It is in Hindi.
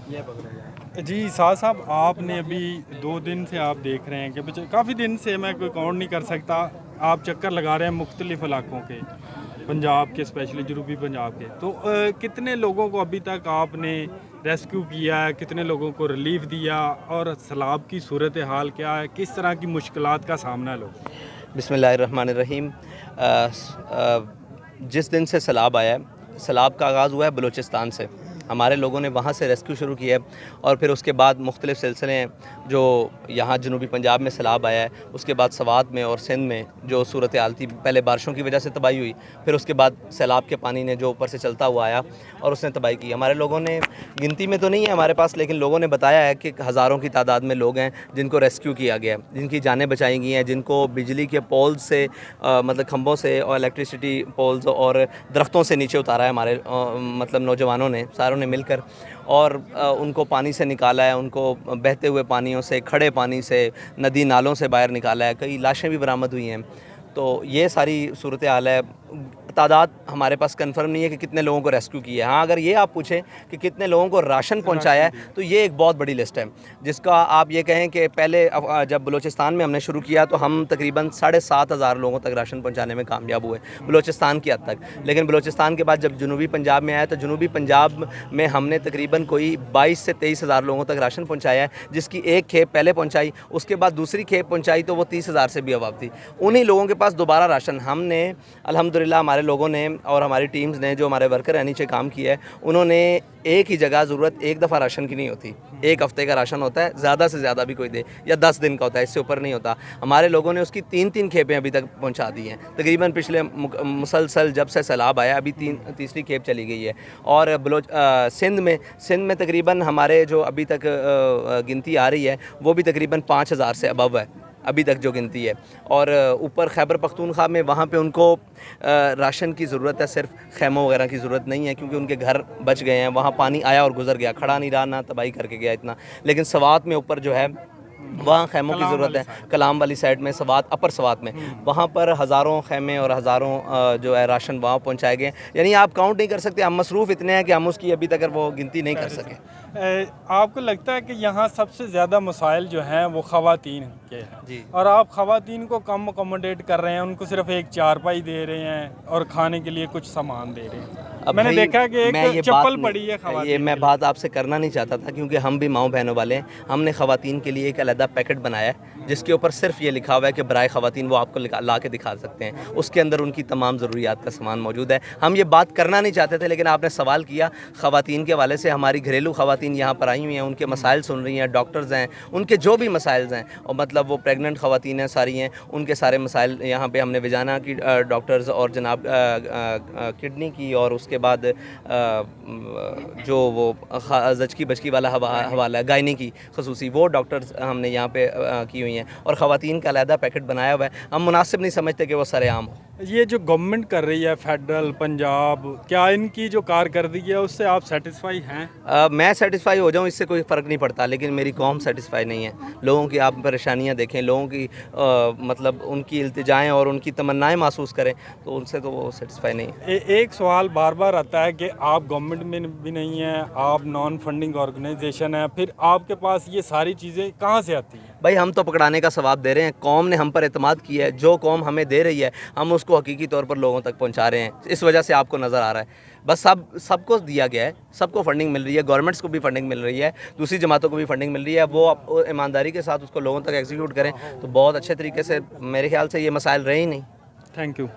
ये पकड़ा जाए। जी साहब साहब, आपने अभी 2 दिन से आप देख रहे हैं कि काफ़ी दिन से, मैं कोई काउंट नहीं कर सकता, आप चक्कर लगा रहे हैं मुख्तलिफ इलाकों के, पंजाब के, स्पेशली जनूबी पंजाब के। तो कितने लोगों को अभी तक आपने रेस्क्यू किया है, कितने लोगों को रिलीफ दिया, और सैलाब की सूरत हाल क्या है, किस तरह की मुश्किलात का सामना है लोग? बिस्मिल्लाहिर्रहमानिर्रहीम। जिस दिन से सैलाब आया है, सैलाब का आगाज़ हुआ है बलूचिस्तान से। हमारे लोगों ने वहाँ से रेस्क्यू शुरू किया है और फिर उसके बाद मुख्तलिफ़ सिलसिले हैं जो यहाँ जनूबी पंजाब में सैलाब आया है, उसके बाद सवात में और सिंध में जो सूरत हाल थी, पहले बारिशों की वजह से तबाही हुई, फिर उसके बाद सैलाब के पानी ने जो ऊपर से चलता हुआ आया और उसने तबाही की। हमारे लोगों ने, गिनती में तो नहीं है हमारे पास, लेकिन लोगों ने बताया है कि हज़ारों की तादाद में लोग हैं जिनको रेस्क्यू किया गया है, जिनकी जानें बचाई गई हैं, जिनको बिजली के पोल्स से मतलब खंभों से और इलेक्ट्रिसिटी पोल्स और दरख्तों से नीचे उतारा है हमारे मतलब नौजवानों ने, सारों ने मिलकर, और उनको पानी से निकाला है, उनको बहते हुए पानियों से, खड़े पानी से, नदी नालों से बाहर निकाला है। कई लाशें भी बरामद हुई हैं। तो ये सारी सूरत हाल है। तादाद हमारे पास कंफर्म नहीं है कि कितने लोगों को रेस्क्यू किया है। हाँ, अगर ये आप पूछें कि कितने लोगों को राशन पहुंचाया है, तो ये एक बहुत बड़ी लिस्ट है, जिसका आप ये कहें कि पहले जब बलूचिस्तान में हमने शुरू किया तो हम तकरीबन 7,500 लोगों तक राशन पहुंचाने में कामयाब हुए, बलूचिस्तान की हद तक। लेकिन बलूचिस्तान के बाद जब जनूबी पंजाब में आया तो जनूबी पंजाब में हमने तकरीबन कोई 22 से 23,000 लोगों तक राशन पहुँचाया है, जिसकी एक खेप पहले पहुँचाई, उसके बाद दूसरी खेप पहुँचाई तो वो 30,000 से भी अबाव थी। उन्हीं लोगों के पास दोबारा राशन हमने अल्हम्दुलिल्लाह, हमारे लोगों ने और हमारी टीम्स ने, जो हमारे वर्कर हैं नीचे काम किया है, उन्होंने एक ही जगह ज़रूरत एक दफ़ा राशन की नहीं होती, एक हफ़्ते का राशन होता है, ज़्यादा से ज़्यादा भी कोई दे, या 10 दिन का होता है, इससे ऊपर नहीं होता। हमारे लोगों ने उसकी 3-3 खेपें अभी तक पहुंचा दी हैं। तकरीबन पिछले मुसलसल जब से सैलाब आया अभी तीसरी खेप चली गई है। और सिंध में तकरीबन हमारे जो अभी तक गिनती आ रही है वो भी तकरीबन 5,000 से अबव है अभी तक जो गिनती है। और ऊपर खैबर पख्तूनख्वा में, वहाँ पे उनको राशन की ज़रूरत है, सिर्फ खैमों वगैरह की ज़रूरत नहीं है, क्योंकि उनके घर बच गए हैं, वहाँ पानी आया और गुजर गया, खड़ा नहीं रहा, ना तबाही करके गया इतना। लेकिन सवात में ऊपर जो है वहाँ खैमों की ज़रूरत है, कलाम वाली साइड में, सवात, अपर सवात में, वहाँ पर हज़ारों खैमे और हज़ारों जो है राशन वहाँ पहुँचाए गए। यानी आप काउंट नहीं कर सकते, हम मसरूफ़ इतने हैं कि हम उसकी अभी तक वो गिनती नहीं कर सके। आपको लगता है कि यहाँ सबसे ज़्यादा मसाइल जो हैं वो ख़वातीन के हैं जी। और आप ख़वातीन को कम अकोमोडेट कर रहे हैं, उनको सिर्फ एक चारपाई दे रहे हैं और खाने के लिए कुछ सामान दे रहे हैं? अब मैंने भाई, देखा कि मैं एक ये चप्पल बात पड़ी है ये ख़वातीन मैं के बात आपसे करना नहीं चाहता था, क्योंकि हम भी माओ बहनों वाले हैं। हमने ख़वातीन के लिए एक अलहदा पैकेट बनाया है जिसके ऊपर सिर्फ ये लिखा हुआ है कि बराए ख़वातीन, वो आपको ला के दिखा सकते हैं, उसके अंदर उनकी तमाम ज़रूरियात का सामान मौजूद है। हम ये बात करना नहीं चाहते थे, लेकिन आपने सवाल किया ख़वातीन के हवाले से। हमारी घरेलू ख़वातीन यहाँ पर आई हुई हैं, उनके मसाइल सुन रही हैं, डॉक्टर्स हैं, उनके जो भी मसाइल हैं, और मतलब वो प्रेगनेंट ख़वातीन हैं सारी हैं, उनके सारे मसाइल यहाँ पे हमने विजाना की डॉक्टर्स और जनाब किडनी की, और उसके बाद जो वो जचकी बचकी वाला हवाला है, गायनी की खसूसी, वो डॉक्टर्स हमने यहाँ पे की हुई हैं, और ख़वातीन का अलहदा पैकेट बनाया हुआ है। हम मुनासिब नहीं समझते कि वो सरेआम हो। ये जो गवर्नमेंट कर रही है, फेडरल, पंजाब, क्या इनकी जो कारकर्दगी है उससे आप सेटिस्फाई हैं? मैं सेटिस्फाई हो जाऊँ इससे कोई फ़र्क नहीं पड़ता, लेकिन मेरी कौम सेटिस्फाई नहीं है। लोगों की आप परेशानियाँ देखें, लोगों की मतलब उनकी इल्तिजाएँ और उनकी तमन्नाएँ महसूस करें, तो उनसे तो वो सेटिस्फाई नहीं है। एक सवाल बार बार आता है कि आप गवर्नमेंट में भी नहीं हैं, आप नॉन फंडिंग ऑर्गेनाइजेशन है, फिर आपके पास ये सारी चीज़ें कहाँ से आती हैं? भाई, हम तो पकड़ाने का सवाब दे रहे हैं, कौम ने हम पर एतमाद किया है, जो कौम हमें दे रही है हम उसको हकीकी तौर पर लोगों तक पहुंचा रहे हैं। इस वजह से आपको नज़र आ रहा है, बस सबको दिया गया है, सबको फंडिंग मिल रही है, गवर्नमेंट्स को भी फंडिंग मिल रही है, दूसरी जमातों को भी फंडिंग मिल रही है। वो आप ईमानदारी के साथ उसको लोगों तक एग्जीक्यूट करें तो बहुत अच्छे तरीके से, मेरे ख्याल से ये मसाइल रहे ही नहीं। Thank you.